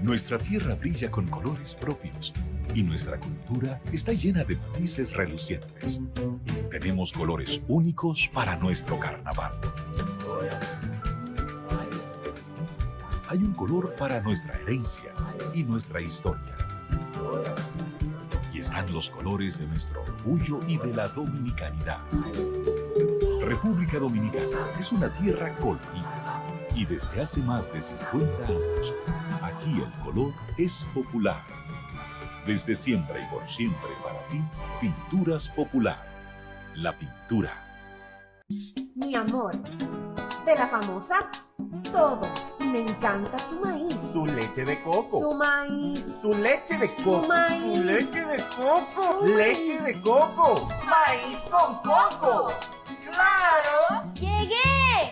Nuestra tierra brilla con colores propios y nuestra cultura está llena de matices relucientes. Tenemos colores únicos para nuestro carnaval. Hay un color para nuestra herencia y nuestra historia. Y están los colores de nuestro orgullo y de la dominicanidad. República Dominicana es una tierra colorida y desde hace más de 50 años, aquí el color es popular. Desde siempre y por siempre para ti, Pinturas Popular. La pintura. Mi amor, de La Famosa, todo. Y me encanta su maíz. Su leche de coco. Su maíz. Su leche de coco. Su maíz. Su leche de coco. Su Leche maíz. de coco. Maíz con coco. ¡Claro! ¡Llegué!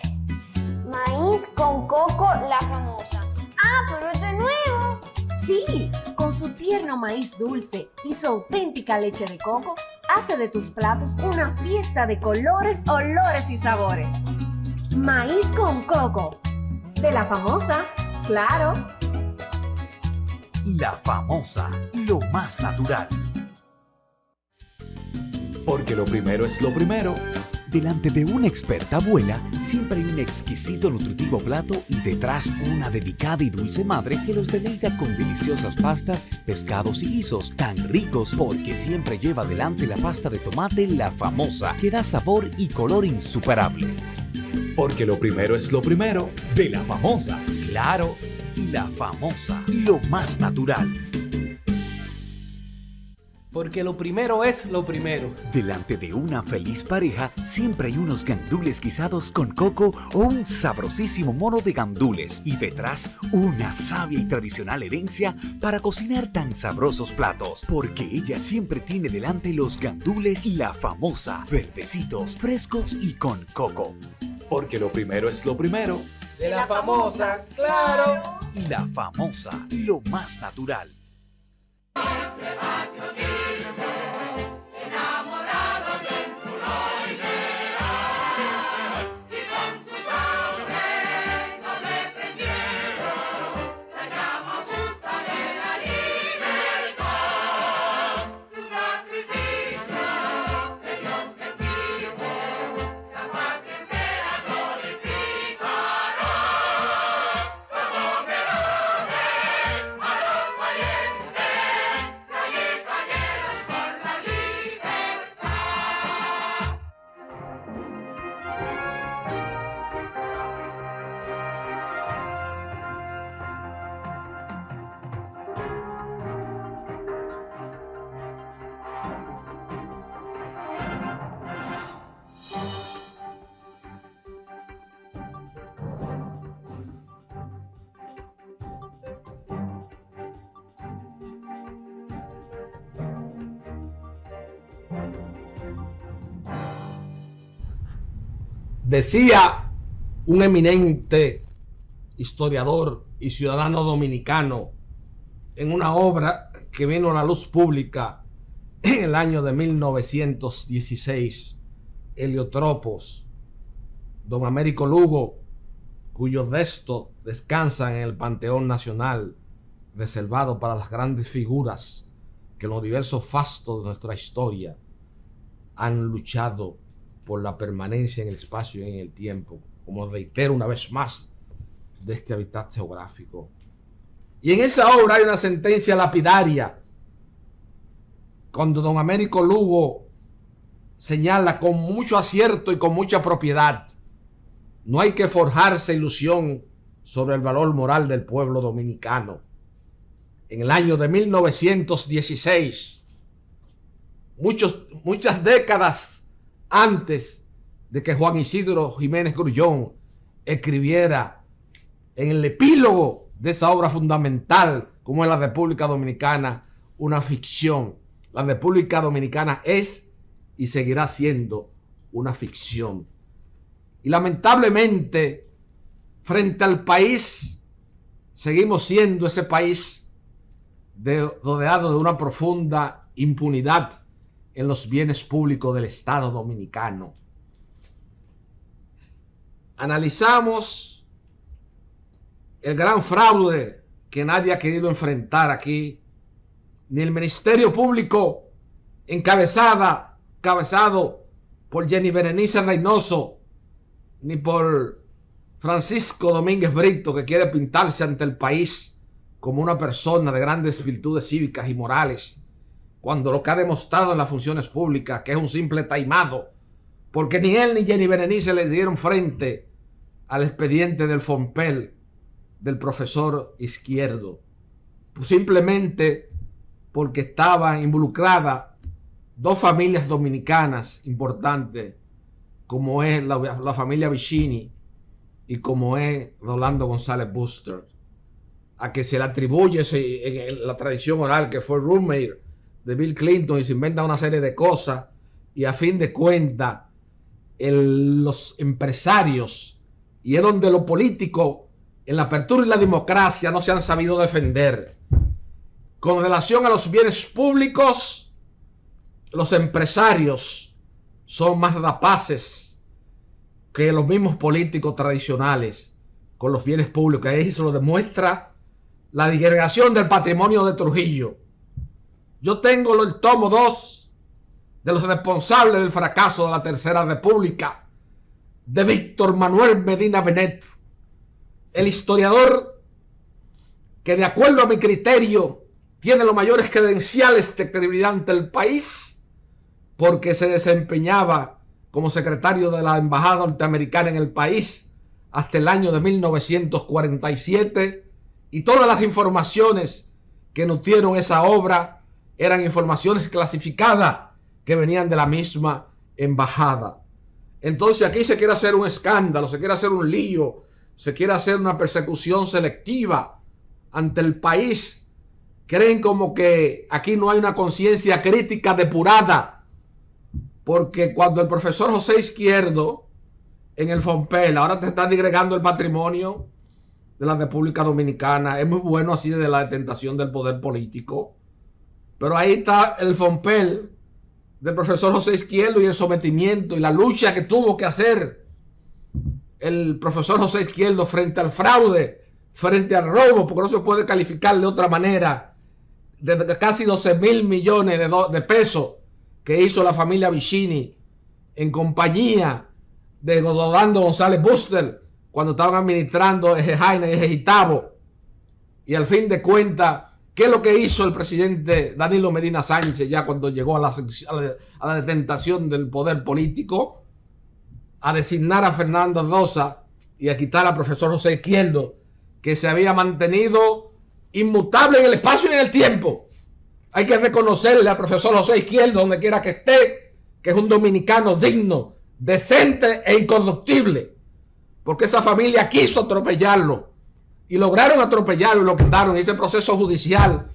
Maíz con coco, La Famosa. ¡Ah, pero esto es nuevo! Sí, con su tierno maíz dulce y su auténtica leche de coco, hace de tus platos una fiesta de colores, olores y sabores. Maíz con coco. De La Famosa, claro. La Famosa, lo más natural. Porque lo primero es lo primero. Delante de una experta abuela, siempre hay un exquisito nutritivo plato y detrás una delicada y dulce madre que los deleita con deliciosas pastas, pescados y guisos tan ricos porque siempre lleva adelante la pasta de tomate La Famosa, que da sabor y color insuperable. Porque lo primero es lo primero, de La Famosa, claro, y La Famosa, lo más natural. Porque lo primero es lo primero. Delante de una feliz pareja, siempre hay unos gandules guisados con coco o un sabrosísimo mono de gandules. Y detrás, una sabia y tradicional herencia para cocinar tan sabrosos platos. Porque ella siempre tiene delante los gandules La Famosa, verdecitos, frescos y con coco. Porque lo primero es lo primero. De La Famosa, claro. Y La Famosa, lo más natural. Decía un eminente historiador y ciudadano dominicano en una obra que vino a la luz pública en el año de 1916, Heliotropos, don Américo Lugo, cuyos restos descansan en el Panteón Nacional, reservado para las grandes figuras que en los diversos fastos de nuestra historia han luchado por la permanencia en el espacio y en el tiempo, como reitero una vez más, de este hábitat geográfico. Y en esa obra hay una sentencia lapidaria, cuando don Américo Lugo señala con mucho acierto y con mucha propiedad: no hay que forjarse ilusión sobre el valor moral del pueblo dominicano. En el año de 1916, muchas décadas antes de que Juan Isidro Jiménez Grullón escribiera en el epílogo de esa obra fundamental como es la República Dominicana, una ficción. La República Dominicana es y seguirá siendo una ficción. Y lamentablemente, frente al país, seguimos siendo ese país rodeado de una profunda impunidad en los bienes públicos del Estado Dominicano. Analizamos el gran fraude que nadie ha querido enfrentar aquí, ni el Ministerio Público encabezado por Jenny Berenice Reynoso, ni por Francisco Domínguez Brito, que quiere pintarse ante el país como una persona de grandes virtudes cívicas y morales, cuando lo que ha demostrado en las funciones públicas que es un simple taimado, porque ni él ni Jenny Berenice le dieron frente al expediente del Fompel del profesor Izquierdo, simplemente porque estaban involucradas dos familias dominicanas importantes, como es la familia Vicini y como es Rolando González Buster, a que se le atribuye en la tradición oral que fue roommate de Bill Clinton y se inventa una serie de cosas, y a fin de cuentas los empresarios, y es donde los políticos en la apertura y la democracia no se han sabido defender. Con relación a los bienes públicos, los empresarios son más rapaces que los mismos políticos tradicionales con los bienes públicos. Ahí se lo demuestra la disgregación del patrimonio de Trujillo. Yo tengo el tomo 2 de los responsables del fracaso de la Tercera República, de Víctor Manuel Medina Benet, el historiador que, de acuerdo a mi criterio, tiene los mayores credenciales de credibilidad ante el país, porque se desempeñaba como secretario de la embajada norteamericana en el país hasta el año de 1947, y todas las informaciones que nutrieron esa obra eran informaciones clasificadas que venían de la misma embajada. Entonces aquí se quiere hacer un escándalo, se quiere hacer un lío, se quiere hacer una persecución selectiva ante el país. Creen como que aquí no hay una conciencia crítica depurada, porque cuando el profesor José Izquierdo en el Fompel ahora te está disgregando el patrimonio de la República Dominicana, es muy bueno así de la detentación del poder político, pero ahí está el Fompel del profesor José Izquierdo y el sometimiento y la lucha que tuvo que hacer el profesor José Izquierdo frente al fraude, frente al robo, porque no se puede calificar de otra manera, de casi 12,000 millones de pesos que hizo la familia Vicini en compañía de Rolando González Buster cuando estaban administrando Eje Jaina y Eje Gitabo. Y al fin de cuentas, ¿qué es lo que hizo el presidente Danilo Medina Sánchez ya cuando llegó a la detentación del poder político? A designar a Fernando Rosa y a quitar al profesor José Izquierdo, que se había mantenido inmutable en el espacio y en el tiempo. Hay que reconocerle al profesor José Izquierdo, donde quiera que esté, que es un dominicano digno, decente e incorruptible, porque esa familia quiso atropellarlo y lograron atropellarlo y lo quitaron en ese proceso judicial.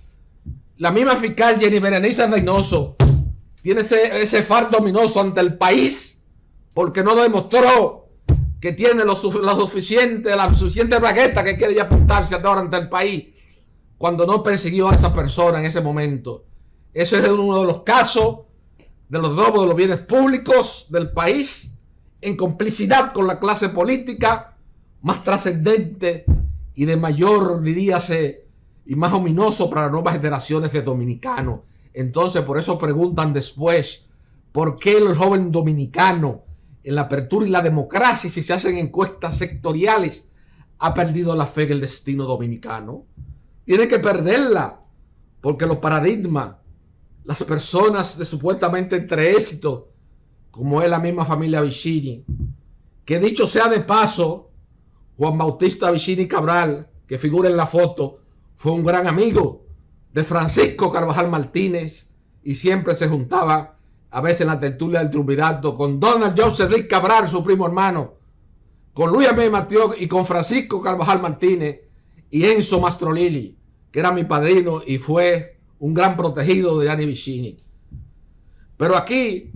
La misma fiscal Jenny Berenice Reynoso tiene ese fardo ominoso ante el país, porque no demostró que tiene la suficiente bragueta que quiere ya apuntarse ahora ante el país, cuando no persiguió a esa persona en ese momento. Ese es uno de los casos de los robos de los bienes públicos del país, en complicidad con la clase política, más trascendente y de mayor, diríase, y más ominoso para las nuevas generaciones de dominicanos. Entonces, por eso preguntan después, ¿por qué el joven dominicano, en la apertura y la democracia, si se hacen encuestas sectoriales, ha perdido la fe en el destino dominicano? Tiene que perderla, porque los paradigmas, las personas de supuestamente entre éxito, como es la misma familia Vicini, que dicho sea de paso, Juan Bautista Vicini Cabral, que figura en la foto, fue un gran amigo de Francisco Carvajal Martínez y siempre se juntaba a veces en la tertulia del triunvirato con Donald Joseph Rick Cabral, su primo hermano, con Luis M. Mateo y con Francisco Carvajal Martínez y Enzo Mastrolilli, que era mi padrino y fue un gran protegido de Gianni Vicini. Pero aquí,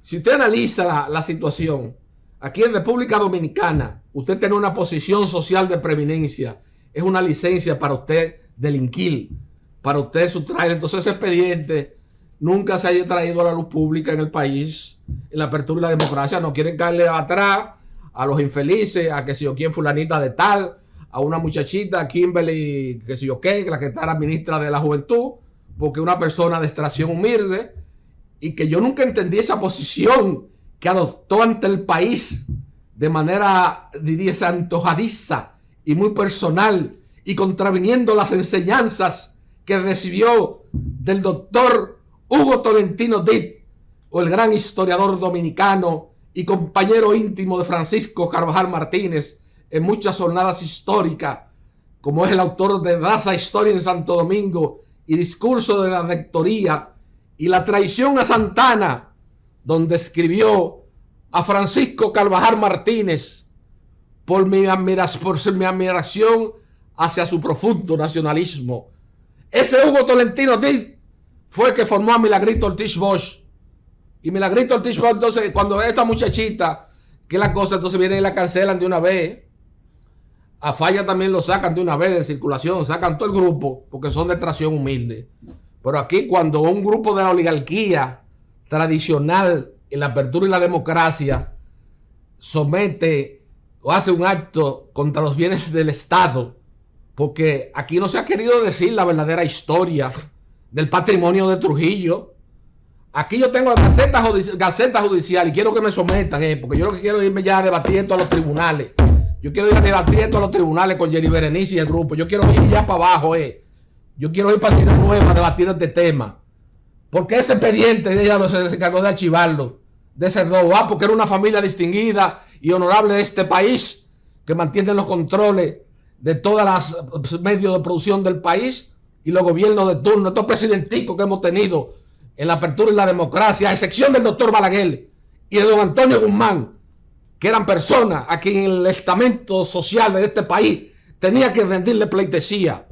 si usted analiza la situación, aquí en República Dominicana, usted tiene una posición social de preeminencia, es una licencia para usted delinquir, para usted sustraer. Entonces ese expediente nunca se haya traído a la luz pública en el país, en la apertura y la democracia. No quieren caerle atrás a los infelices, a que si o quién fulanita de tal, a una muchachita, Kimberly, que sé yo qué, la que está la ministra de la Juventud, porque una persona de extracción humilde, y que yo nunca entendí esa posición que adoptó ante el país de manera, diría, antojadiza y muy personal, y contraviniendo las enseñanzas que recibió del doctor Hugo Tolentino Dit, o el gran historiador dominicano y compañero íntimo de Francisco Carvajal Martínez en muchas jornadas históricas, como es el autor de Raza, Historia en Santo Domingo y Discurso de la Rectoría, y La traición a Santana, donde escribió a Francisco Carvajal Martínez por mi admiración hacia su profundo nacionalismo. Ese Hugo Tolentino Dit fue el que formó a Milagrito Ortiz Bosch. Y Milagrito Ortiz Bosch, entonces, cuando esta muchachita, que la cosa, entonces vienen y la cancelan de una vez. A Falla también lo sacan de una vez de circulación, sacan todo el grupo, porque son de extracción humilde. Pero aquí, cuando un grupo de la oligarquía tradicional en la apertura y la democracia somete o hace un acto contra los bienes del Estado, porque aquí no se ha querido decir la verdadera historia del patrimonio de Trujillo. Aquí yo tengo Gaceta Judicial y quiero que me sometan, porque yo lo que quiero es irme ya a debatir esto a los tribunales. Yo quiero ir a debatir esto a los tribunales con Jenny Berenice y el grupo. Yo quiero ir ya para abajo, Yo quiero ir para Ciudad Nueva a debatir este tema. Porque ese expediente ella se encargó de archivarlo, de cerró, porque era una familia distinguida y honorable de este país, que mantiene los controles de todos los medios de producción del país y los gobiernos de turno, estos presidenticos que hemos tenido en la apertura y la democracia, a excepción del doctor Balaguer y de don Antonio Guzmán, que eran personas a quien el estamento social de este país tenía que rendirle pleitesía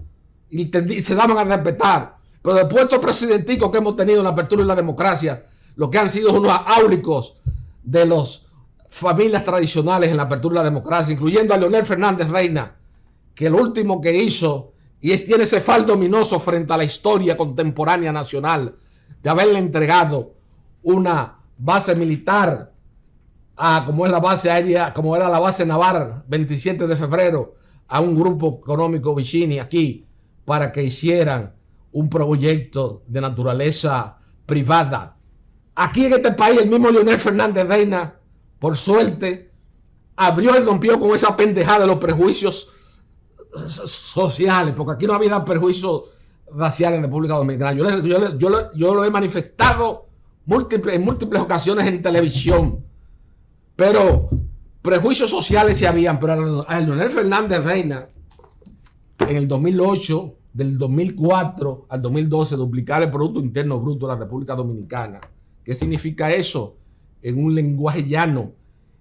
y se daban a respetar. Pero después de estos presidenticos que hemos tenido en la apertura y la democracia, lo que han sido unos áulicos de las familias tradicionales en la apertura y la democracia, incluyendo a Leonel Fernández Reina, que lo último que hizo tiene ese faldo ominoso frente a la historia contemporánea nacional de haberle entregado una base militar como es la base aérea, como era la base naval 27 de febrero, a un grupo económico Vicini aquí, para que hicieran un proyecto de naturaleza privada. Aquí en este país, el mismo Leonel Fernández Reina, por suerte, abrió y rompió con esa pendejada de los prejuicios sociales, porque aquí no había prejuicios raciales en República Dominicana. Yo lo he manifestado en múltiples ocasiones en televisión, pero prejuicios sociales sí habían. Pero a Leonel Fernández Reina, en el 2008, del 2004 al 2012, duplicar el Producto Interno Bruto de la República Dominicana. ¿Qué significa eso? En un lenguaje llano,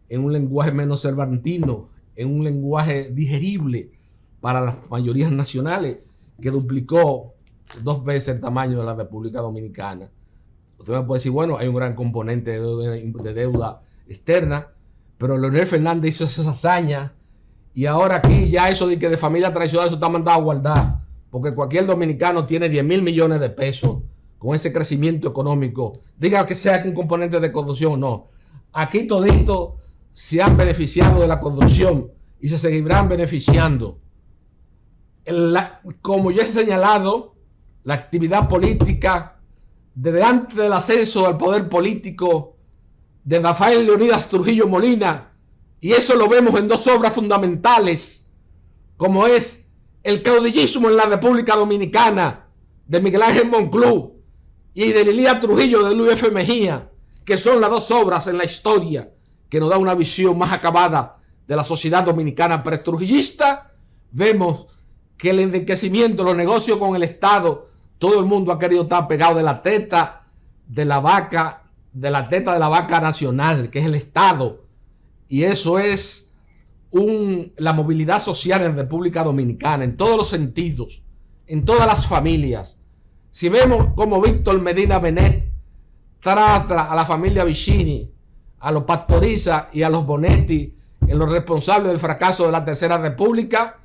en un lenguaje menos cervantino, en un lenguaje digerible para las mayorías nacionales, que duplicó 2 veces el tamaño de la República Dominicana. Usted me puede decir, bueno, hay un gran componente de deuda externa, pero Leonel Fernández hizo esa hazaña y ahora aquí ya eso de que de familia tradicional eso está mandado a guardar, porque cualquier dominicano tiene 10,000 millones de pesos con ese crecimiento económico. Diga que sea un componente de corrupción, no. Aquí toditos se han beneficiado de la corrupción y se seguirán beneficiando. Como yo he señalado, la actividad política desde antes del ascenso al poder político de Rafael Leonidas Trujillo Molina, y eso lo vemos en 2 obras fundamentales, como es El caudillismo en la República Dominicana, de Miguel Ángel Monclú, y de Lilía Trujillo, de Luis F. Mejía, que son las 2 obras en la historia que nos da una visión más acabada de la sociedad dominicana pretrujillista. Vemos que el enriquecimiento, los negocios con el Estado, todo el mundo ha querido estar pegado de la teta de la vaca nacional, que es el Estado. Y eso es la movilidad social en República Dominicana, en todos los sentidos, en todas las familias. Si vemos como Víctor Medina Benet trata a la familia Vicini, a los Pastoriza y a los Bonetti en los responsables del fracaso de la Tercera República,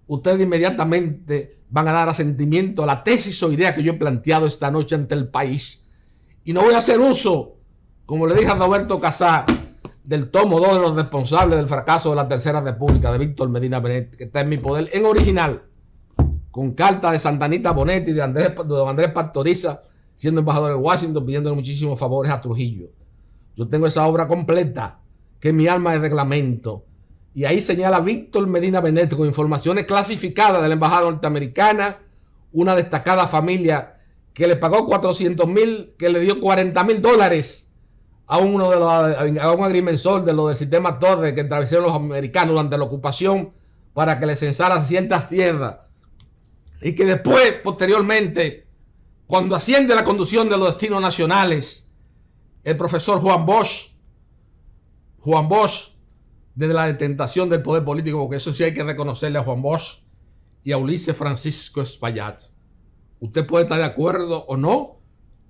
ustedes inmediatamente van a dar asentimiento a la tesis o idea que yo he planteado esta noche ante el país. Y no voy a hacer uso, como le dije a Roberto Casar, del tomo 2 de los responsables del fracaso de la Tercera República de Víctor Medina Benet, que está en mi poder en original, con carta de Santa Anita Bonetti y de don Andrés Pastoriza, siendo embajador en Washington, pidiendo muchísimos favores a Trujillo. Yo tengo esa obra completa, que es mi alma de reglamento. Y ahí señala Víctor Medina Benet con informaciones clasificadas de la embajada norteamericana, una destacada familia que le pagó 400,000, que le dio $40,000 a un agrimensor de lo del sistema Torres que atravesaron los americanos durante la ocupación para que le censara ciertas tierras. Y que después, posteriormente, cuando asciende a la conducción de los destinos nacionales, el profesor Juan Bosch, desde la detentación del poder político, porque eso sí hay que reconocerle a Juan Bosch y a Ulises Francisco Espaillat. Usted puede estar de acuerdo o no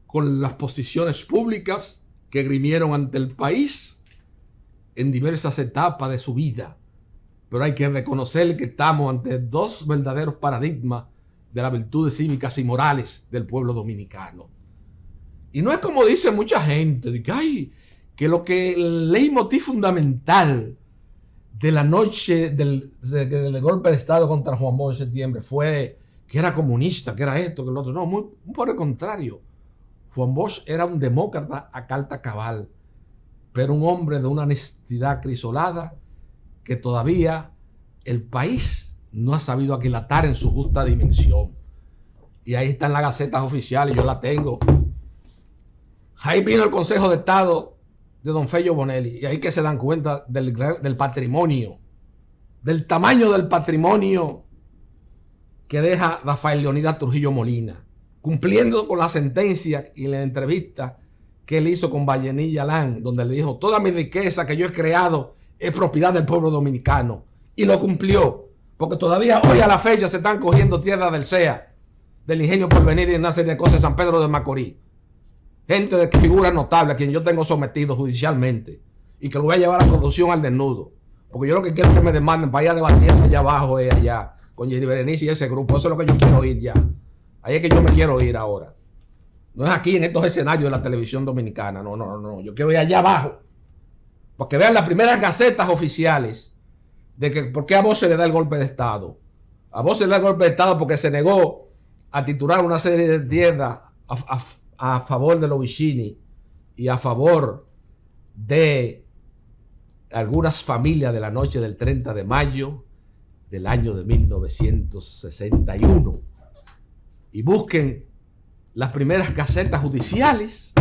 con las posiciones públicas que grimieron ante el país en diversas etapas de su vida, pero hay que reconocer que estamos ante dos verdaderos paradigmas de las virtudes cívicas y morales del pueblo dominicano. Y no es como dice mucha gente, de que, que lo que el leitmotiv fundamental de la noche del golpe de Estado contra Juan Bosch en septiembre fue que era comunista, que era esto, que lo otro. No, muy por el contrario. Juan Bosch era un demócrata a carta cabal, pero un hombre de una honestidad crisolada que todavía el país no ha sabido aquilatar en su justa dimensión. Y ahí están las gacetas oficiales, yo la tengo. Ahí vino el Consejo de Estado de don Fello Bonelli, y ahí que se dan cuenta del patrimonio, del tamaño del patrimonio que deja Rafael Leonidas Trujillo Molina, cumpliendo con la sentencia y la entrevista que él hizo con Vallenilla Alán, donde le dijo: toda mi riqueza que yo he creado es propiedad del pueblo dominicano, y lo cumplió, porque todavía hoy a la fecha se están cogiendo tierras del CEA, del Ingenio Porvenir y de una serie de cosas en San Pedro de Macorís. Gente de figuras notables a quien yo tengo sometido judicialmente y que lo voy a llevar a producción al desnudo. Porque yo lo que quiero es que me demanden para ir a debatir allá abajo, allá, con Jenny Berenice y ese grupo. Eso es lo que yo quiero ir ya. Ahí es que yo me quiero ir ahora. No es aquí en estos escenarios de la televisión dominicana. No. Yo quiero ir allá abajo. Para que vean las primeras gacetas oficiales de que por qué a vos se le da el golpe de Estado. A vos se le da el golpe de Estado porque se negó a titular una serie de tierras a favor de los Vicini y a favor de algunas familias de la noche del 30 de mayo del año de 1961. Y busquen las primeras gacetas judiciales,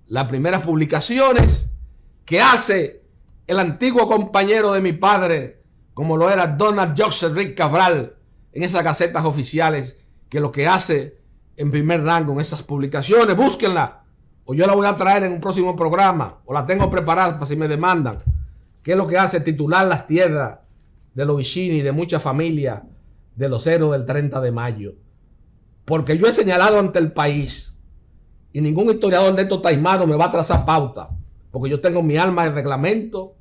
las primeras publicaciones que hace el antiguo compañero de mi padre, como lo era Donald Joseph Rick Cabral, en esas gacetas oficiales, que lo que hace en primer rango en esas publicaciones, búsquenla, o yo la voy a traer en un próximo programa, o la tengo preparada para si me demandan. ¿Qué es lo que hace? Titular las tierras de los Vicini y de muchas familias de los héroes del 30 de mayo. Porque yo he señalado ante el país, y ningún historiador de estos taimados me va a trazar pauta, porque yo tengo mi alma de reglamento,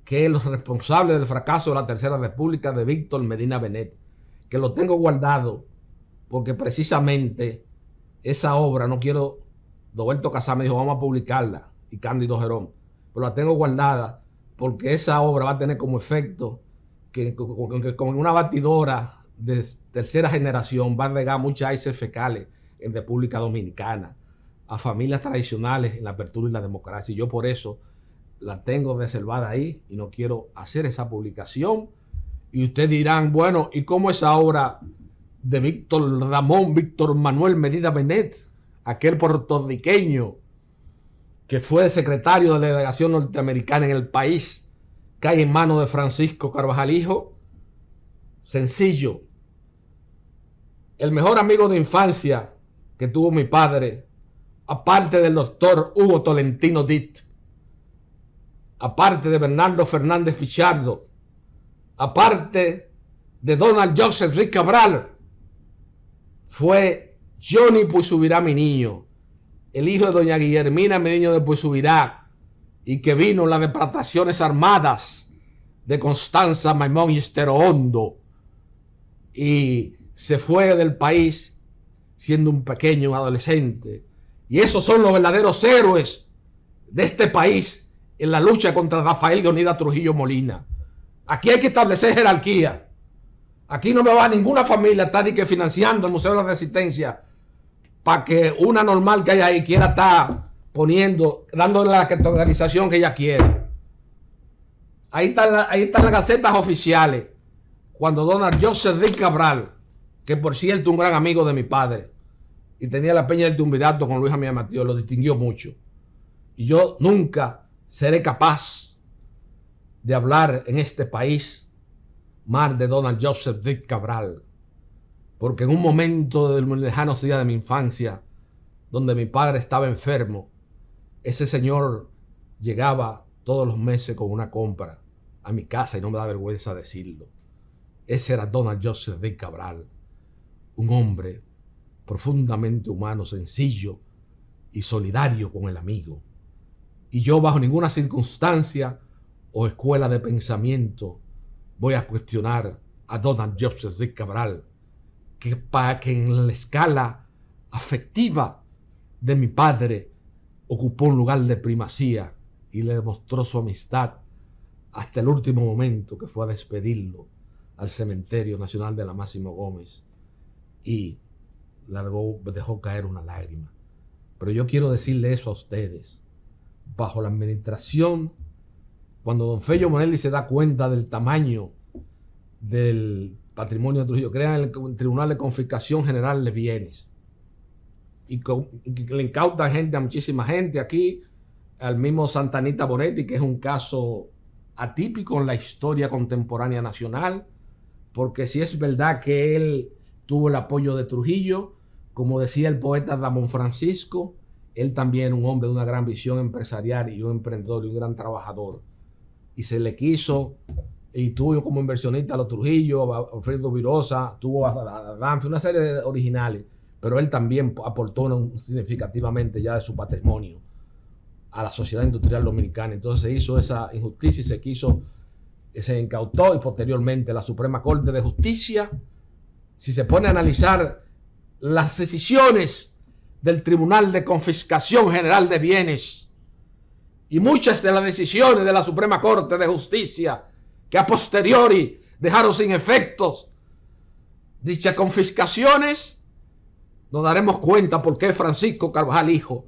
que es los responsables del fracaso de la Tercera República de Víctor Medina Benet, que lo tengo guardado. Porque precisamente esa obra, no quiero, Roberto Casá me dijo, vamos a publicarla, y Cándido Gerón, pero la tengo guardada porque esa obra va a tener como efecto que con una batidora de tercera generación va a regar muchas heces fecales en República Dominicana, a familias tradicionales en la apertura y la democracia. Y yo por eso la tengo reservada ahí y no quiero hacer esa publicación. Y ustedes dirán, bueno, ¿y cómo esa obra de Víctor Manuel Medina Benet, aquel puertorriqueño que fue secretario de la delegación norteamericana en el país, cae en manos de Francisco Carvajal Hijo? Sencillo. El mejor amigo de infancia que tuvo mi padre, aparte del doctor Hugo Tolentino Ditt, aparte de Bernardo Fernández Pichardo, aparte de Donald Joseph Rick Cabral, fue Johnny Puisubirá, mi niño, el hijo de doña Guillermina, mi niño de Puisubirá, y que vino en las depredaciones armadas de Constanza, Maimón y Estero Hondo, y se fue del país siendo un pequeño adolescente. Y esos son los verdaderos héroes de este país en la lucha contra Rafael Leonidas Trujillo Molina. Aquí hay que establecer jerarquía. Aquí no me va ninguna familia estar ni que financiando el Museo de la Resistencia para que una normal que haya ahí quiera estar dándole la categorización que ella quiere. Ahí están las gacetas oficiales. Cuando Donald Joseph D. Cabral, que por cierto un gran amigo de mi padre, y tenía la peña del triunvirato con Luis Amía Matías, lo distinguió mucho. Y yo nunca seré capaz de hablar en este país más de Donald Joseph D. Cabral, porque en un momento de los lejanos días de mi infancia, donde mi padre estaba enfermo, ese señor llegaba todos los meses con una compra a mi casa, y no me da vergüenza decirlo. Ese era Donald Joseph D. Cabral, un hombre profundamente humano, sencillo y solidario con el amigo. Y yo bajo ninguna circunstancia o escuela de pensamiento voy a cuestionar a Donald Joseph D. Cabral, que en la escala afectiva de mi padre ocupó un lugar de primacía y le demostró su amistad hasta el último momento, que fue a despedirlo al Cementerio Nacional de la Máximo Gómez, y dejó caer una lágrima. Pero yo quiero decirle eso a ustedes. Bajo la administración, cuando don Fello Monelli se da cuenta del tamaño del patrimonio de Trujillo, crea el Tribunal de Confiscación General de Bienes y le incauta gente a muchísima gente. Aquí al mismo Santanita Bonetti, que es un caso atípico en la historia contemporánea nacional, porque si es verdad que él tuvo el apoyo de Trujillo, como decía el poeta Ramón Francisco, él también era un hombre de una gran visión empresarial y un emprendedor y un gran trabajador. Y se le quiso, y tuvo como inversionista a los Trujillo, a Alfredo Virosa, tuvo a Danfi, una serie de originales, pero él también aportó significativamente ya de su patrimonio a la sociedad industrial dominicana. Entonces se hizo esa injusticia y se incautó, y posteriormente la Suprema Corte de Justicia, si se pone a analizar las decisiones del Tribunal de Confiscación General de Bienes y muchas de las decisiones de la Suprema Corte de Justicia que a posteriori dejaron sin efectos dichas confiscaciones, nos daremos cuenta por qué Francisco Carvajal Hijo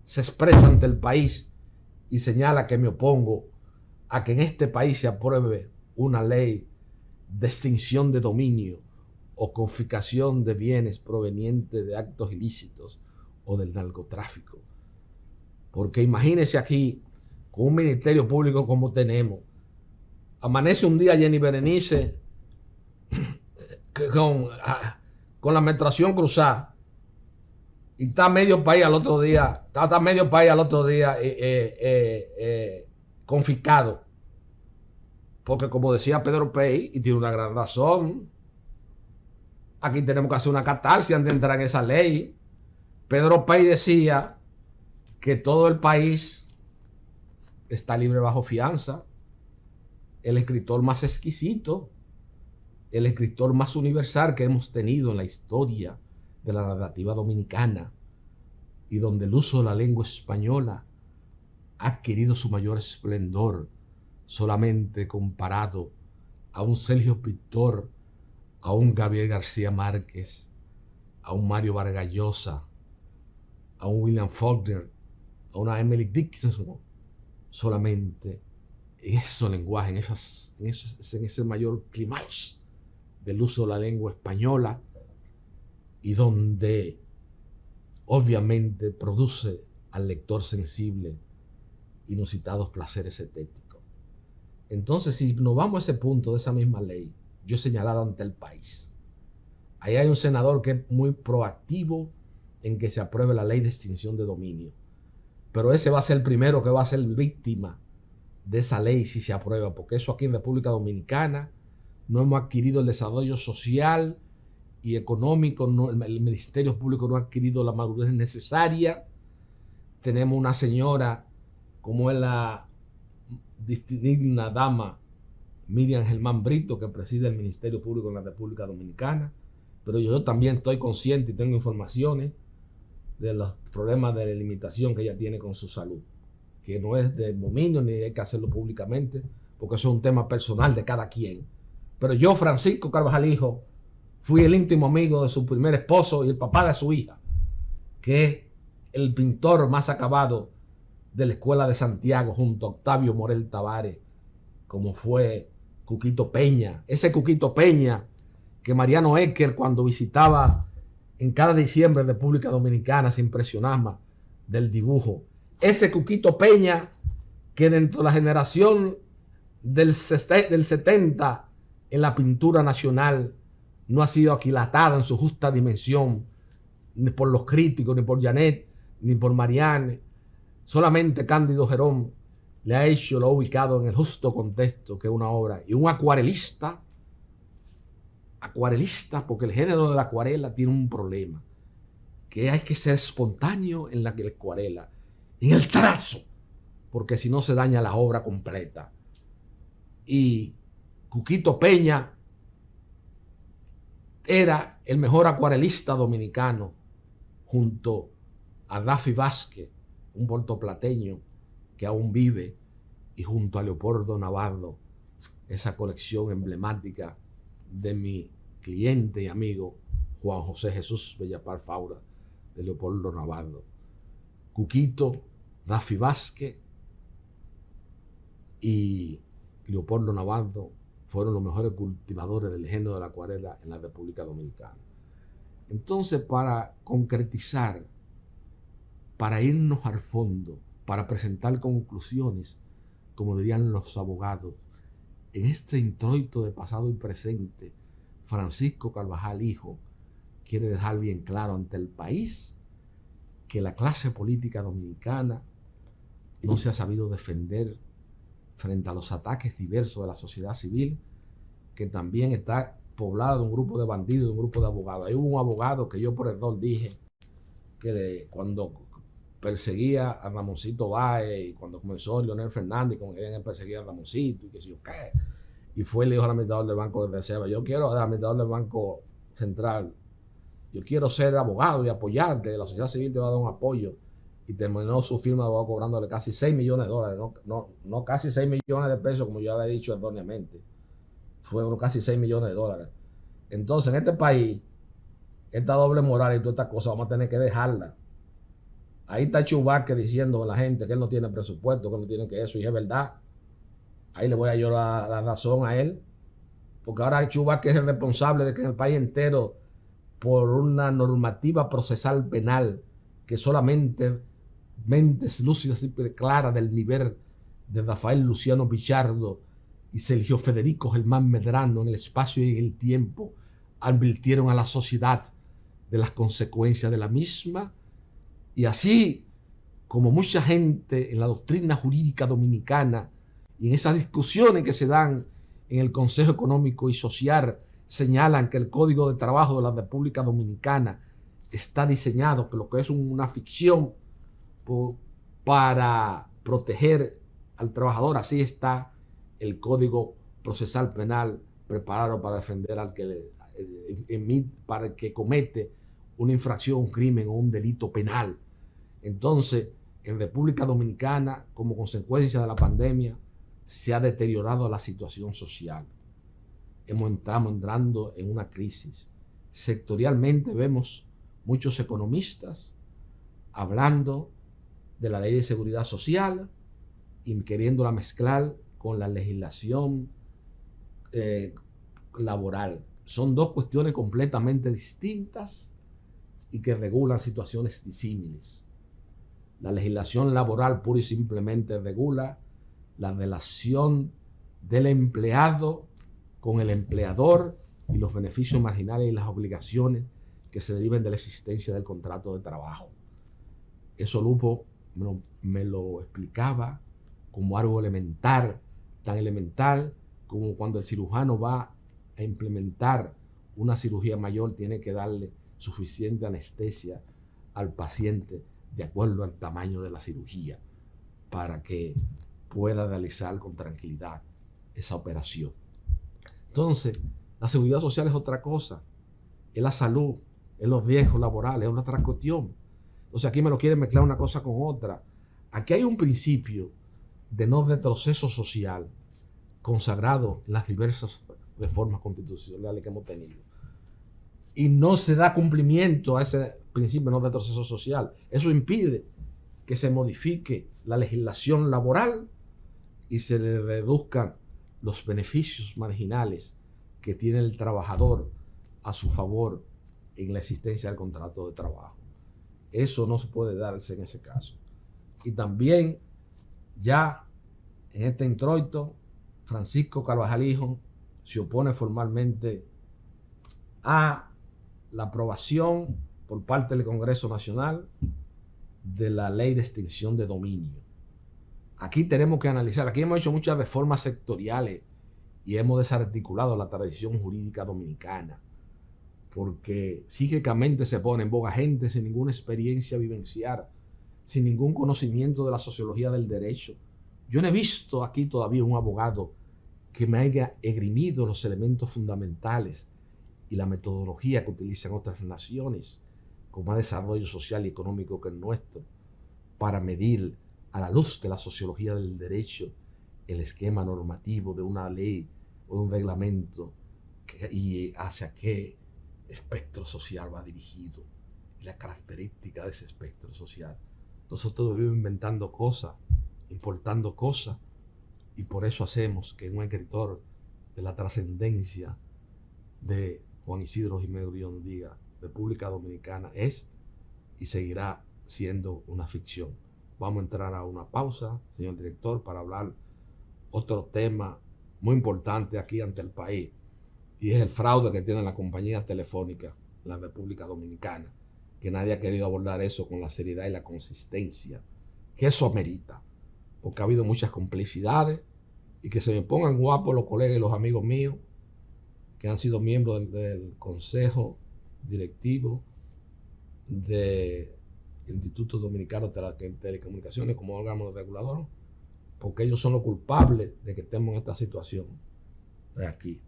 se expresa ante el país y señala que me opongo a que en este país se apruebe una ley de extinción de dominio o confiscación de bienes provenientes de actos ilícitos o del narcotráfico. Porque imagínense aquí, con un ministerio público como tenemos, amanece un día Jenny Berenice con la menstruación cruzada y está medio país al otro día, confiscado. Porque como decía Pedro Pey, y tiene una gran razón, aquí tenemos que hacer una catarsis antes de entrar en esa ley. Pedro Pey decía que todo el país está libre bajo fianza. El escritor más exquisito, el escritor más universal que hemos tenido en la historia de la narrativa dominicana, y donde el uso de la lengua española ha adquirido su mayor esplendor solamente comparado a un Sergio Pintor, a un Gabriel García Márquez, a un Mario Vargas Llosa, a un William Faulkner, a una Emily Dickinson. Solamente en ese lenguaje, en ese mayor clímax del uso de la lengua española, y donde obviamente produce al lector sensible inusitados placeres estéticos. Entonces, si nos vamos a ese punto de esa misma ley, yo he señalado ante el país, ahí hay un senador que es muy proactivo en que se apruebe la ley de extinción de dominio, pero ese va a ser el primero que va a ser víctima de esa ley si se aprueba, porque eso aquí en República Dominicana no hemos adquirido el desarrollo social y económico, el Ministerio Público no ha adquirido la madurez necesaria. Tenemos una señora como es la digna dama Miriam Germán Brito, que preside el Ministerio Público en la República Dominicana, pero yo también estoy consciente y tengo informaciones de los problemas de limitación que ella tiene con su salud. que no es de dominio ni hay que hacerlo públicamente, porque eso es un tema personal de cada quien. Pero yo, Francisco Carvajal Hijo, fui el íntimo amigo de su primer esposo y el papá de su hija, que es el pintor más acabado de la Escuela de Santiago junto a Octavio Morel Tavares, como fue Cuquito Peña. Ese Cuquito Peña que Mariano Ecker, cuando visitaba en cada diciembre de República Dominicana, se impresionaba del dibujo. Ese Cuquito Peña que dentro de la generación del 70 en la pintura nacional no ha sido aquilatada en su justa dimensión, ni por los críticos, ni por Janet, ni por Mariane. Solamente Cándido Gerón le ha hecho, lo ha ubicado en el justo contexto que es una obra. Y un acuarelista, porque el género de la acuarela tiene un problema, que hay que ser espontáneo en la acuarela, en el trazo, porque si no se daña la obra completa. Y Cuquito Peña era el mejor acuarelista dominicano junto a Daffy Vázquez, un puertoplateño que aún vive, y junto a Leopoldo Navarro, esa colección emblemática de mi cliente y amigo Juan José Jesús Bellapar Faura, de Leopoldo Navarro. Cuquito, Daffy Vázquez y Leopoldo Navarro fueron los mejores cultivadores del género de la acuarela en la República Dominicana. Entonces, para concretizar, para irnos al fondo, para presentar conclusiones, como dirían los abogados, en este introito de pasado y presente, Francisco Carvajal Hijo quiere dejar bien claro ante el país que la clase política dominicana no se ha sabido defender frente a los ataques diversos de la sociedad civil, que también está poblada de un grupo de bandidos, de un grupo de abogados. Hay un abogado que yo por error dije que cuando perseguía a Ramoncito Báez y cuando comenzó Leonel Fernández, como querían perseguir a Ramoncito y qué sé yo qué, y fue el hijo del administrador del Banco de Reserva. Yo quiero, el administrador del Banco Central, yo quiero ser abogado y apoyarte, la sociedad civil te va a dar un apoyo. Y terminó su firma de abogado cobrándole casi 6 millones de dólares, no casi 6 millones de pesos, como yo había dicho erróneamente. Fueron casi 6 millones de dólares. Entonces, en este país, esta doble moral y todas estas cosas vamos a tener que dejarla. Ahí está Chubaque diciendo a la gente que él no tiene presupuesto, que no tiene que eso, y es verdad. Ahí le voy a yo la razón a él, porque ahora Chubaque es el responsable de que en el país entero, por una normativa procesal penal que solamente mentes lúcidas y claras del nivel de Rafael Luciano Pichardo y Sergio Federico Germán Medrano en el espacio y en el tiempo advirtieron a la sociedad de las consecuencias de la misma. Y así como mucha gente en la doctrina jurídica dominicana y en esas discusiones que se dan en el Consejo Económico y Social señalan que el Código de Trabajo de la República Dominicana está diseñado, que lo que es una ficción para proteger al trabajador, así está el Código Procesal Penal preparado para defender al que para el que comete una infracción, un crimen o un delito penal. Entonces, en República Dominicana, como consecuencia de la pandemia, se ha deteriorado la situación social. Estamos entrando en una crisis. Sectorialmente vemos muchos economistas hablando de la ley de seguridad social y queriéndola mezclar con la legislación laboral. Son dos cuestiones completamente distintas y que regulan situaciones disímiles. La legislación laboral pura y simplemente regula la relación del empleado con el empleador y los beneficios marginales y las obligaciones que se deriven de la existencia del contrato de trabajo. Eso Lupo me lo explicaba como algo elemental, tan elemental como cuando el cirujano va a implementar una cirugía mayor, tiene que darle suficiente anestesia al paciente de acuerdo al tamaño de la cirugía para que pueda realizar con tranquilidad esa operación. Entonces, la seguridad social es otra cosa, es la salud, es los riesgos laborales, es otra cuestión. Entonces aquí me lo quieren mezclar una cosa con otra. Aquí hay un principio de no retroceso social consagrado en las diversas reformas constitucionales que hemos tenido. Y no se da cumplimiento a ese principio de no retroceso social. Eso impide que se modifique la legislación laboral y se le reduzcan los beneficios marginales que tiene el trabajador a su favor en la existencia del contrato de trabajo. Eso no se puede darse en ese caso. Y también ya en este introito, Francisco Carvajal Hijo se opone formalmente a la aprobación por parte del Congreso Nacional de la ley de extinción de dominio. Aquí tenemos que analizar, aquí hemos hecho muchas reformas sectoriales y hemos desarticulado la tradición jurídica dominicana, porque cíclicamente se pone en boga gente sin ninguna experiencia vivencial, sin ningún conocimiento de la sociología del derecho. Yo no he visto aquí todavía un abogado que me haya esgrimido los elementos fundamentales y la metodología que utilizan otras naciones con más desarrollo social y económico que el nuestro para medir a la luz de la sociología del derecho el esquema normativo de una ley o de un reglamento y hacia qué espectro social va dirigido y la característica de ese espectro social. Nosotros vivimos inventando cosas, importando cosas, y por eso hacemos que un escritor de la trascendencia de Juan Isidro Jiménez Urión diga: República Dominicana es y seguirá siendo una ficción. Vamos a entrar a una pausa, señor director, para hablar otro tema muy importante aquí ante el país, y es el fraude que tiene la compañía telefónica en la República Dominicana, que nadie ha querido abordar eso con la seriedad y la consistencia que eso amerita, porque ha habido muchas complicidades, y que se me pongan guapos los colegas y los amigos míos que han sido miembros del Consejo Directivo del Instituto Dominicano de Telecomunicaciones como órgano regulador, porque ellos son los culpables de que estemos en esta situación de aquí.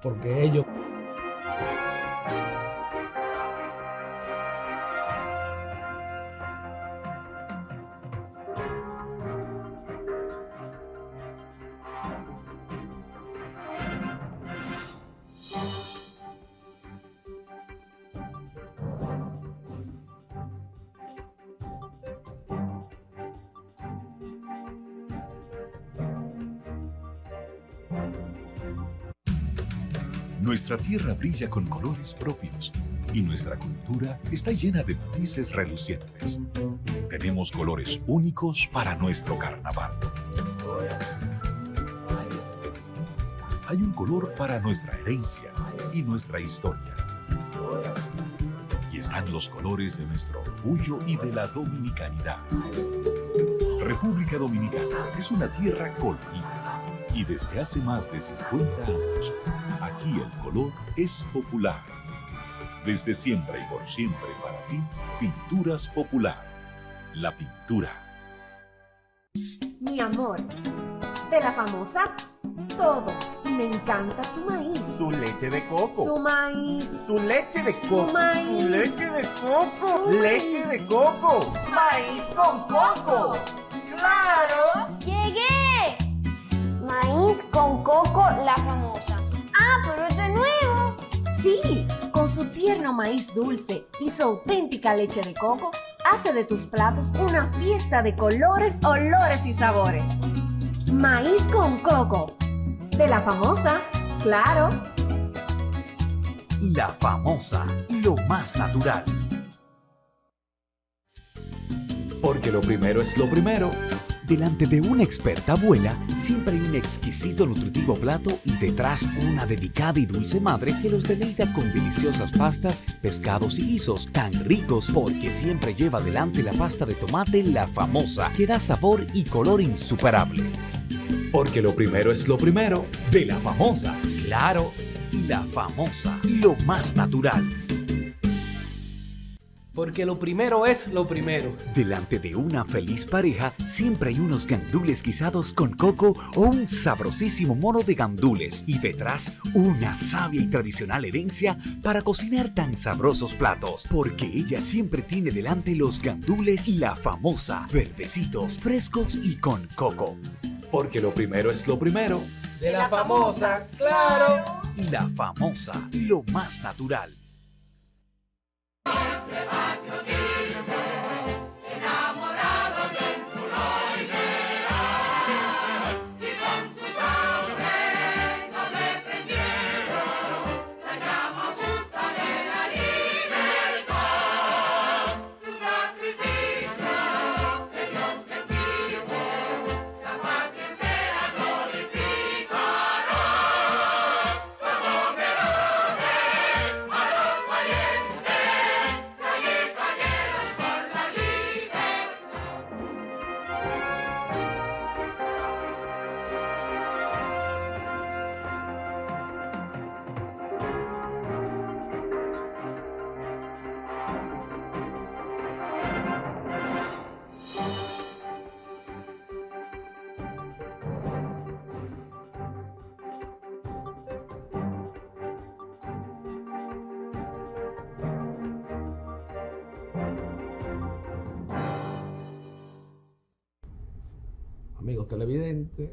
Porque ellos... Nuestra tierra brilla con colores propios y nuestra cultura está llena de matices relucientes. Tenemos colores únicos para nuestro carnaval. Hay un color para nuestra herencia y nuestra historia. Y están los colores de nuestro orgullo y de la dominicanidad. República Dominicana es una tierra colorida. Y desde hace más de 50 años, aquí el color es popular. Desde siempre y por siempre para ti, Pinturas Popular. La pintura. Mi amor, de la famosa, todo. Y me encanta su maíz. Su leche de coco. Su maíz. Su leche de coco. Su maíz. Su leche de coco. Su Leche maíz. de coco. Maíz con coco. ¡Claro! ¡Llegué! Maíz con coco, la famosa. Ah, pero esto es nuevo. Sí, con su tierno maíz dulce y su auténtica leche de coco, hace de tus platos una fiesta de colores, olores y sabores. Maíz con coco. De la famosa, claro. La famosa, lo más natural. Porque lo primero es lo primero. Delante de una experta abuela, siempre hay un exquisito nutritivo plato y detrás una delicada y dulce madre que los deleita con deliciosas pastas, pescados y guisos tan ricos porque siempre lleva adelante la pasta de tomate La Famosa, que da sabor y color insuperable. Porque lo primero es lo primero, de La Famosa, claro, La Famosa, lo más natural. Porque lo primero es lo primero. Delante de una feliz pareja siempre hay unos gandules guisados con coco o un sabrosísimo mono de gandules y detrás una sabia y tradicional herencia para cocinar tan sabrosos platos, porque ella siempre tiene delante los gandules La Famosa, verdecitos, frescos y con coco. Porque lo primero es lo primero. De La Famosa, claro. Y La Famosa, lo más natural. Amigos televidentes,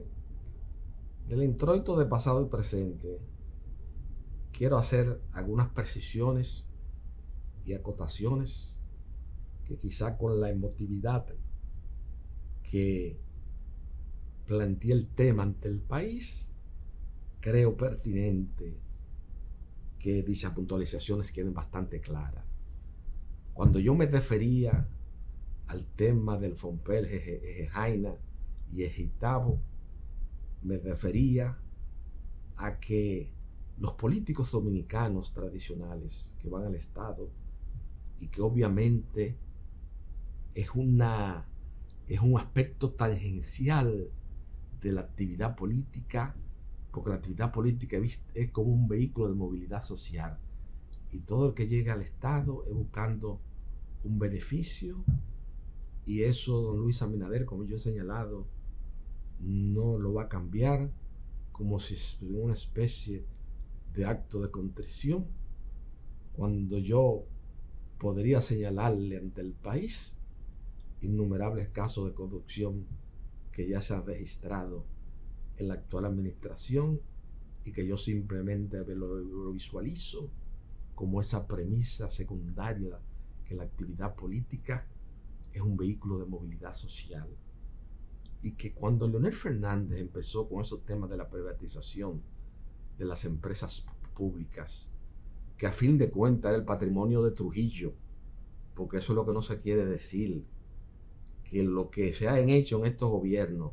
del introito de pasado y presente, quiero hacer algunas precisiones y acotaciones que quizá con la emotividad que planteé el tema ante el país, creo pertinente que dichas puntualizaciones queden bastante claras. Cuando yo me refería al tema del Fompel, Jaina y Ejitabo, me refería a que los políticos dominicanos tradicionales que van al Estado y que obviamente es un aspecto tangencial de la actividad política, porque la actividad política es como un vehículo de movilidad social y todo el que llega al Estado es buscando un beneficio, y eso don Luis Abinader, como yo he señalado, no lo va a cambiar, como si fuera una especie de acto de contrición, cuando yo podría señalarle ante el país innumerables casos de corrupción que ya se han registrado en la actual administración y que yo simplemente lo visualizo como esa premisa secundaria que la actividad política es un vehículo de movilidad social, y que cuando Leonel Fernández empezó con esos temas de la privatización de las empresas públicas, que a fin de cuentas era el patrimonio de Trujillo, porque eso es lo que no se quiere decir, que lo que se ha hecho en estos gobiernos,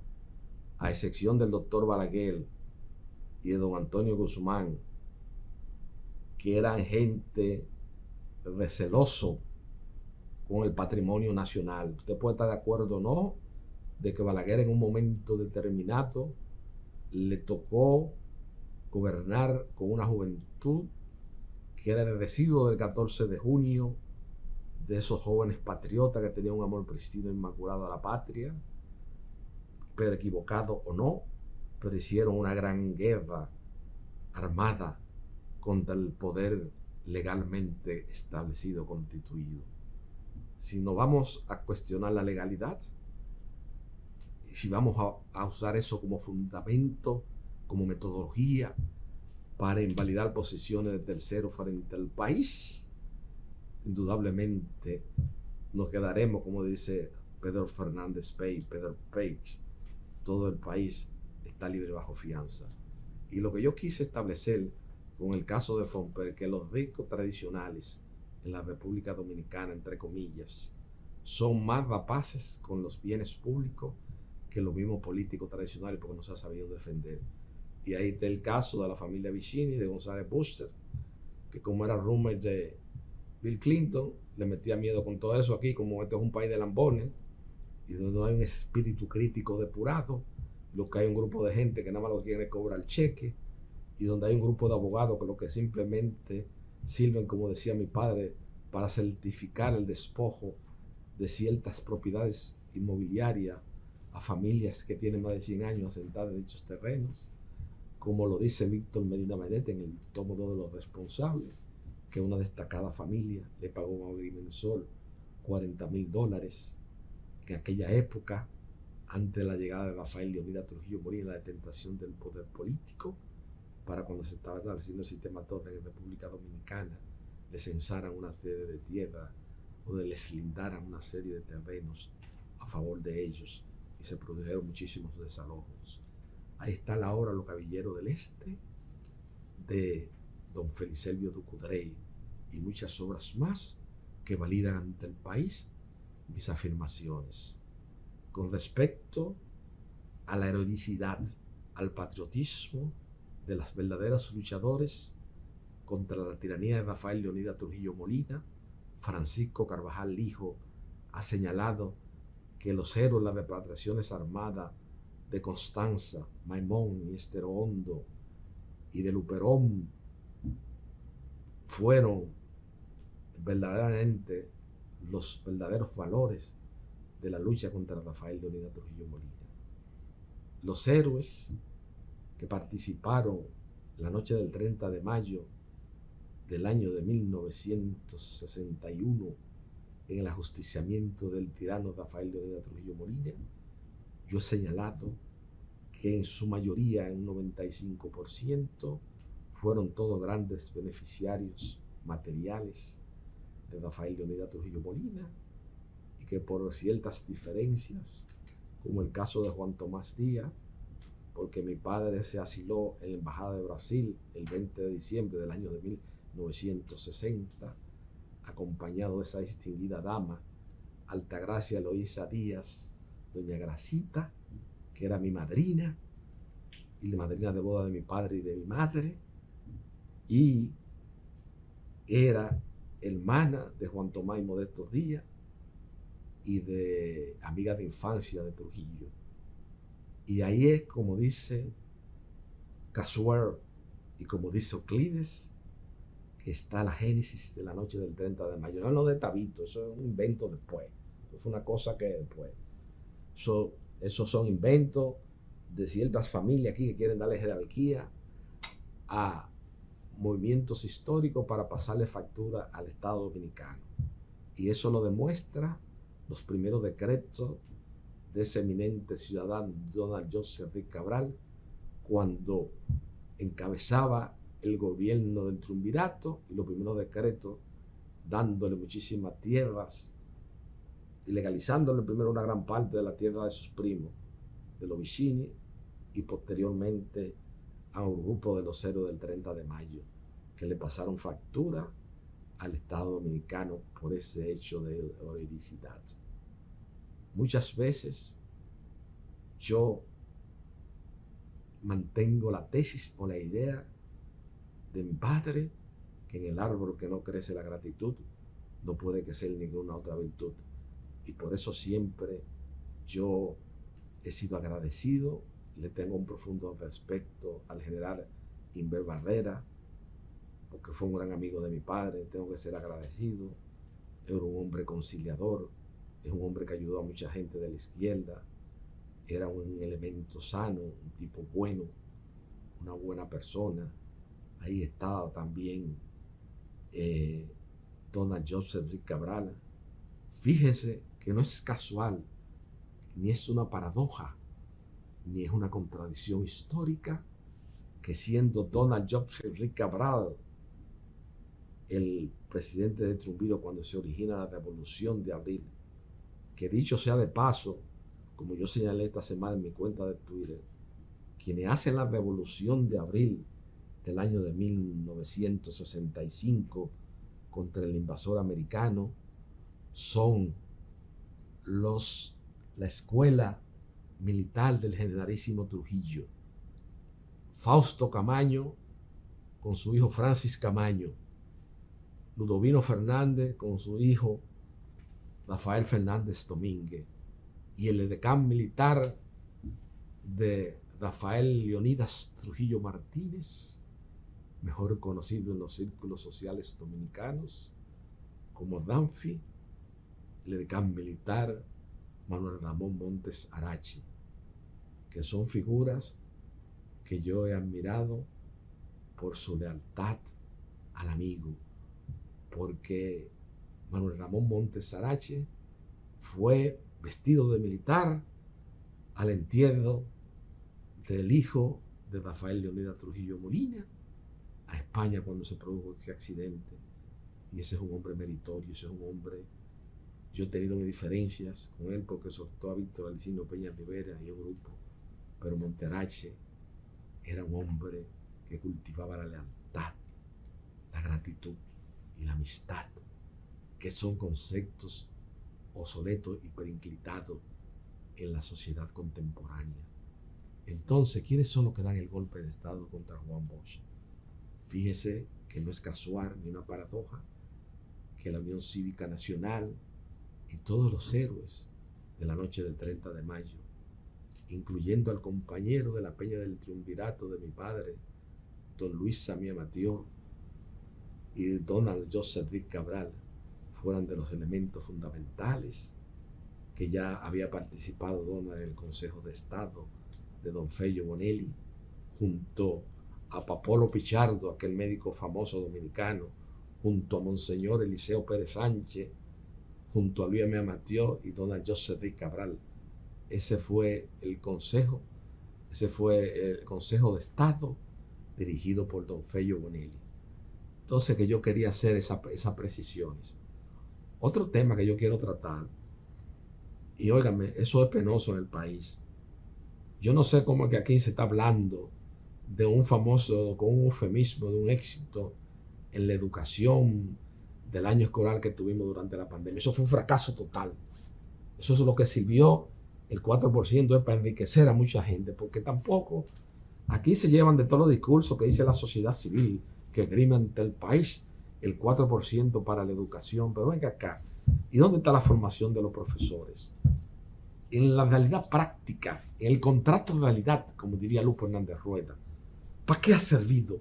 a excepción del doctor Balaguer y de don Antonio Guzmán, que eran gente receloso con el patrimonio nacional. Usted puede estar de acuerdo o no, de que Balaguer en un momento determinado le tocó gobernar con una juventud que era el residuo del 14 de junio, de esos jóvenes patriotas que tenían un amor pristino e inmaculado a la patria, pero equivocado o no, pero hicieron una gran guerra armada contra el poder legalmente establecido, constituido. Si no vamos a cuestionar la legalidad, si vamos a usar eso como fundamento, como metodología para invalidar posiciones de terceros frente al país, indudablemente nos quedaremos, como dice Pedro Fernández Pedro Peix, todo el país está libre bajo fianza. Y lo que yo quise establecer con el caso de Fomper, que los ricos tradicionales en la República Dominicana, entre comillas, son más rapaces con los bienes públicos que los mismos políticos tradicionales, porque no se ha sabido defender. Y ahí está el caso de la familia Vicini, de González Buster, que como era roommate de Bill Clinton, le metía miedo con todo eso aquí, como este es un país de lambones, y donde no hay un espíritu crítico depurado, lo que hay un grupo de gente que nada más lo que quiere es cobrar cheque, y donde hay un grupo de abogados que lo que simplemente sirven, como decía mi padre, para certificar el despojo de ciertas propiedades inmobiliarias a familias que tienen más de 100 años asentadas en dichos terrenos, como lo dice Víctor Medina Medete en el tomo 2 de Los Responsables, que una destacada familia le pagó a un agrimensor $40,000 en aquella época, antes de la llegada de Rafael Leonidas Trujillo Molina, la tentación del poder político, para cuando se estaba estableciendo el sistema TOT en República Dominicana, le censaran una serie de tierras o de les lindaran una serie de terrenos a favor de ellos, y se produjeron muchísimos desalojos. Ahí está la obra Los Gavilleros del Este de don Felicelio Ducudrey y muchas obras más que validan ante el país mis afirmaciones con respecto a la heroicidad, al patriotismo de los verdaderos luchadores contra la tiranía de Rafael Leonidas Trujillo Molina. Francisco Carvajal Lijo ha señalado que los héroes de las repatriaciones armadas de Constanza, Maimón y Estero Hondo y de Luperón fueron verdaderamente los verdaderos valores de la lucha contra Rafael Leonidas Trujillo Molina. Los héroes que participaron la noche del 30 de mayo del año de 1961 en el ajusticiamiento del tirano Rafael Leonidas Trujillo Molina, yo he señalado que en su mayoría, en un 95%, fueron todos grandes beneficiarios materiales de Rafael Leonidas Trujillo Molina, y que por ciertas diferencias, como el caso de Juan Tomás Díaz, porque mi padre se asiló en la Embajada de Brasil el 20 de diciembre del año de 1960, acompañado de esa distinguida dama, Altagracia Eloísa Díaz, doña Gracita, que era mi madrina, y la madrina de boda de mi padre y de mi madre, y era hermana de Juan Tomás y Modestos Díaz, y de amiga de infancia de Trujillo. Y ahí es como dice Casuer y como dice Euclides, que está la génesis de la noche del 30 de mayo. No es lo de Tabito, eso es un invento después. Eso fue una cosa que después. Esos son inventos de ciertas familias aquí que quieren darle jerarquía a movimientos históricos para pasarle factura al Estado Dominicano. Y eso lo demuestra los primeros decretos de ese eminente ciudadano Donald Joseph Rick Cabral, cuando encabezaba el gobierno del triunvirato, y los primeros decretos dándole muchísimas tierras y legalizándole primero una gran parte de la tierra de sus primos, de los Vicini, y posteriormente a un grupo de los héroes del 30 de mayo que le pasaron factura al Estado Dominicano por ese hecho de heroicidad. Muchas veces yo mantengo la tesis o la idea de mi padre, que en el árbol que no crece la gratitud no puede crecer ninguna otra virtud, y por eso siempre yo he sido agradecido. Le tengo un profundo respeto al general Inver Barrera, porque fue un gran amigo de mi padre. Tengo que ser agradecido. Era un hombre conciliador, es un hombre que ayudó a mucha gente de la izquierda, era un elemento sano, un tipo bueno, una buena persona. Ahí estaba también Donald Joseph Rick Cabral. Fíjense que no es casual, ni es una paradoja, ni es una contradicción histórica, que siendo Donald Joseph Rick Cabral el presidente de Trujillo cuando se origina la Revolución de Abril, que dicho sea de paso, como yo señalé esta semana en mi cuenta de Twitter, quienes hacen la Revolución de Abril del año de 1965 contra el invasor americano son la escuela militar del generalísimo Trujillo. Fausto Camaño con su hijo Francis Camaño, Ludovino Fernández con su hijo Rafael Fernández Domínguez, y el edecán militar de Rafael Leonidas Trujillo Martínez, mejor conocido en los círculos sociales dominicanos como Danfi, el edecán militar Manuel Ramón Montes Arache, que son figuras que yo he admirado por su lealtad al amigo, porque Manuel Ramón Montes Arache fue vestido de militar al entierro del hijo de Rafael Leonidas Trujillo Molina a España cuando se produjo ese accidente. Y ese es un hombre meritorio, ese es un hombre. Yo he tenido mis diferencias con él porque soltó a Víctor Alicino Peña Rivera y un grupo, pero Montes Arache era un hombre que cultivaba la lealtad, la gratitud y la amistad, que son conceptos obsoletos y perinclitados en la sociedad contemporánea. Entonces, ¿quiénes son los que dan el golpe de Estado contra Juan Bosch? Fíjese que no es casual ni una paradoja que la Unión Cívica Nacional y todos los héroes de la noche del 30 de mayo, incluyendo al compañero de la Peña del Triunvirato de mi padre, don Luis Samía Matió, y Donald Joseph Rick Cabral, fueran de los elementos fundamentales, que ya había participado Donald en el Consejo de Estado de don Fello Bonelli, junto a Papolo Pichardo, aquel médico famoso dominicano, junto a Monseñor Eliseo Pérez Sánchez, junto a Luis Samía Matió y Donald Joseph Rick Cabral. Ese fue el consejo de Estado dirigido por don Fello Bonelli. Entonces, que yo quería hacer esas precisiones. Otro tema que yo quiero tratar, y óigame, eso es penoso en el país. Yo no sé cómo es que aquí se está hablando de un famoso, con un eufemismo, de un éxito en la educación del año escolar que tuvimos durante la pandemia. Eso fue un fracaso total. Eso es lo que sirvió, el 4% es para enriquecer a mucha gente, porque tampoco aquí se llevan de todos los discursos que dice la sociedad civil que grima ante el país, el 4% para la educación. Pero venga acá, ¿y dónde está la formación de los profesores? En la realidad práctica, en el contrato de realidad, como diría Lupo Hernández Rueda. ¿Para qué ha servido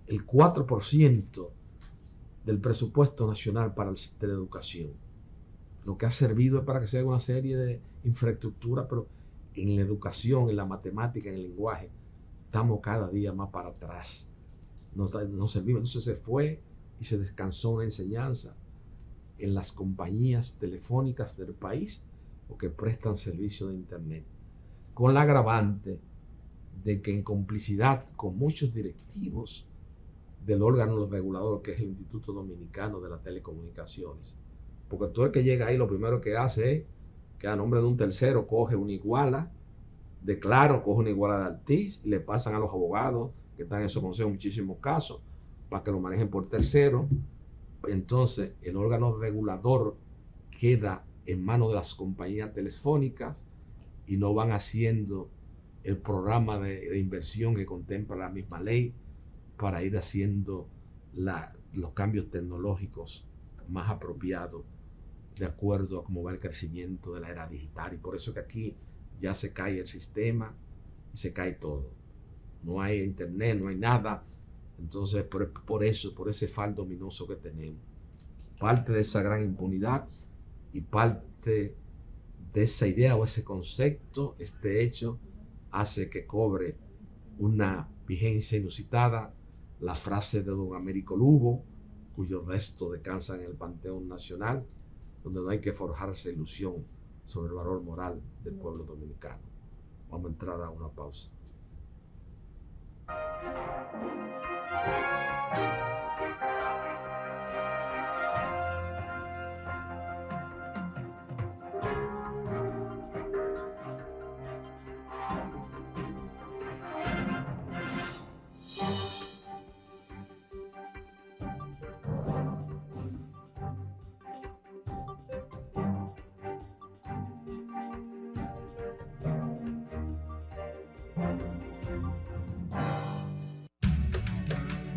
el 4% del presupuesto nacional para la educación? Lo que ha servido es para que se haga una serie de infraestructuras, pero en la educación, en la matemática, en el lenguaje, estamos cada día más para atrás. No servimos. Entonces se fue y se descansó una enseñanza en las compañías telefónicas del país o que prestan servicio de internet, con la agravante de que en complicidad con muchos directivos del órgano regulador que es el Instituto Dominicano de las Telecomunicaciones, porque todo el que llega ahí lo primero que hace es que a nombre de un tercero coge una iguala de Claro, coge una iguala de Altiz y le pasan a los abogados que están en esos consejos muchísimos casos para que lo manejen por tercero. Entonces el órgano regulador queda en manos de las compañías telefónicas y no van haciendo el programa de inversión que contempla la misma ley para ir haciendo los cambios tecnológicos más apropiados de acuerdo a cómo va el crecimiento de la era digital. Y por eso que aquí ya se cae el sistema y se cae todo. No hay internet, no hay nada. Entonces, por eso, por ese faldo ominoso que tenemos, parte de esa gran impunidad y parte de esa idea o ese concepto, este hecho, hace que cobre una vigencia inusitada la frase de don Américo Lugo, cuyos restos descansan en el Panteón Nacional, donde no hay que forjarse ilusión sobre el valor moral del pueblo dominicano. Vamos a entrar a una pausa.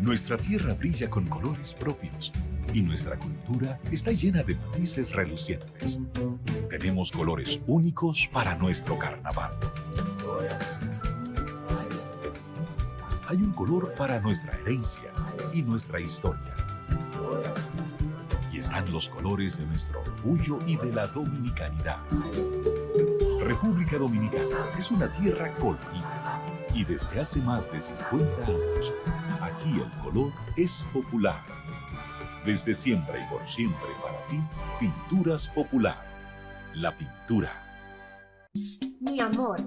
Nuestra tierra brilla con colores propios y nuestra cultura está llena de matices relucientes. Tenemos colores únicos para nuestro carnaval. Hay un color para nuestra herencia y nuestra historia. Y están los colores de nuestro orgullo y de la dominicanidad. República Dominicana es una tierra colorida y desde hace más de 50 años, aquí el color es popular. Desde siempre y por siempre para ti, Pinturas Popular. La pintura. Mi amor,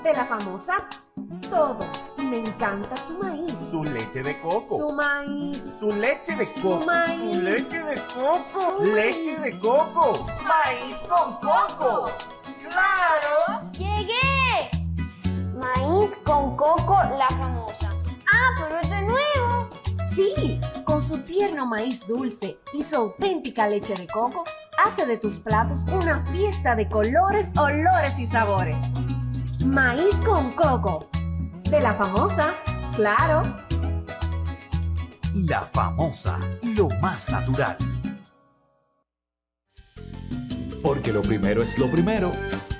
de la famosa, todo. Y me encanta su maíz. Su leche de coco. Su maíz. Su leche de coco. Su maíz. Su leche de coco. Su Leche maíz. de coco. Maíz con coco. ¡Claro! ¡Llegué! Maíz con coco, la famosa. Ah, pero esto es nuevo. Sí, con su tierno maíz dulce y su auténtica leche de coco, hace de tus platos una fiesta de colores, olores y sabores. Maíz con coco. De la famosa, claro. La famosa, lo más natural. Porque lo primero es lo primero.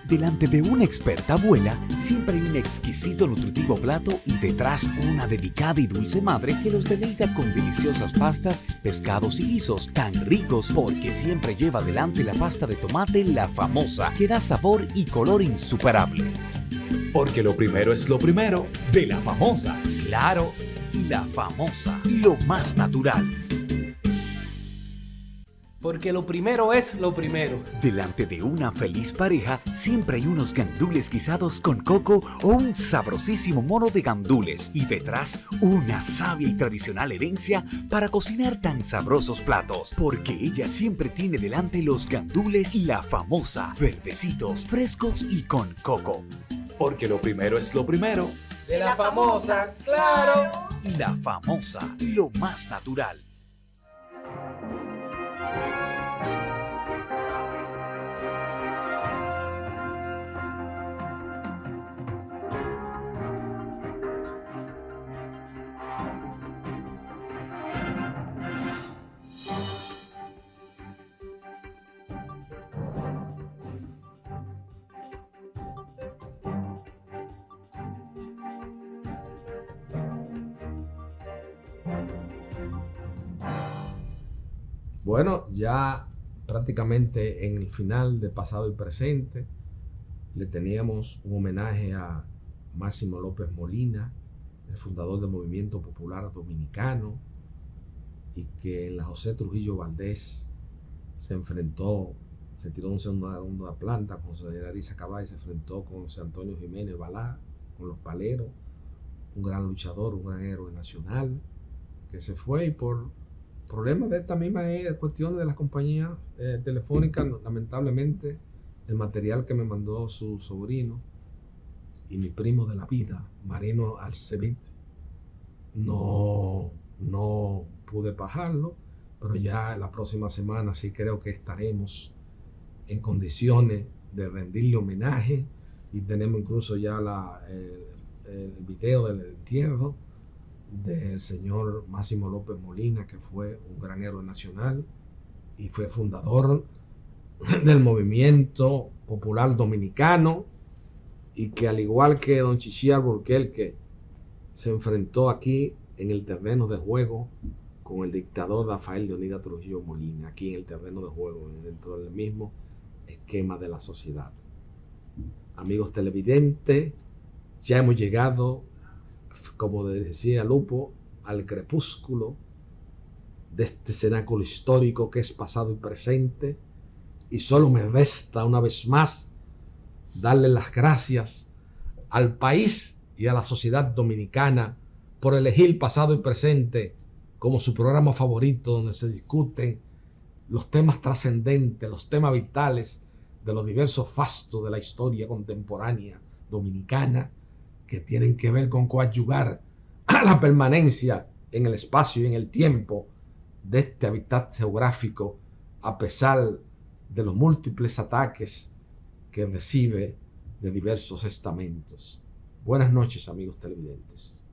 Delante de una experta abuela, siempre hay un exquisito nutritivo plato y detrás una delicada y dulce madre que los deleita con deliciosas pastas, pescados y guisos tan ricos porque siempre lleva delante la pasta de tomate La Famosa, que da sabor y color insuperable. Porque lo primero es lo primero, de La Famosa, claro, La Famosa, lo más natural. Porque lo primero es lo primero. Delante de una feliz pareja siempre hay unos gandules guisados con coco o un sabrosísimo mono de gandules y detrás una sabia y tradicional herencia para cocinar tan sabrosos platos, porque ella siempre tiene delante los gandules La Famosa, verdecitos, frescos y con coco. Porque lo primero es lo primero, De la famosa, claro. La Famosa, lo más natural. Bueno, ya prácticamente en el final de pasado y presente le teníamos un homenaje a Máximo López Molina, el fundador del Movimiento Popular Dominicano, y que en la José Trujillo Valdés se tiró de una planta con José Larisa Cabal y se enfrentó con José Antonio Jiménez Balá, con los paleros, un gran luchador, un gran héroe nacional, que se fue y por problemas de esta misma cuestión de las compañías telefónicas, lamentablemente el material que me mandó su sobrino y mi primo de la vida, Marino Alcevit, no pude bajarlo, pero ya la próxima semana sí creo que estaremos en condiciones de rendirle homenaje y tenemos incluso ya el video del entierro del señor Máximo López Molina, que fue un gran héroe nacional y fue fundador del Movimiento Popular Dominicano, y que al igual que don Chichi Alburquerque se enfrentó aquí en el terreno de juego con el dictador Rafael Leonidas Trujillo Molina, aquí en el terreno de juego, dentro del mismo esquema de la sociedad. Amigos televidentes, ya hemos llegado, como decía Lupo, al crepúsculo de este cenáculo histórico que es pasado y presente, y solo me resta una vez más darle las gracias al país y a la sociedad dominicana por elegir pasado y presente como su programa favorito, donde se discuten los temas trascendentes, los temas vitales de los diversos fastos de la historia contemporánea dominicana, que tienen que ver con coadyuvar a la permanencia en el espacio y en el tiempo de este hábitat geográfico, a pesar de los múltiples ataques que recibe de diversos estamentos. Buenas noches, amigos televidentes.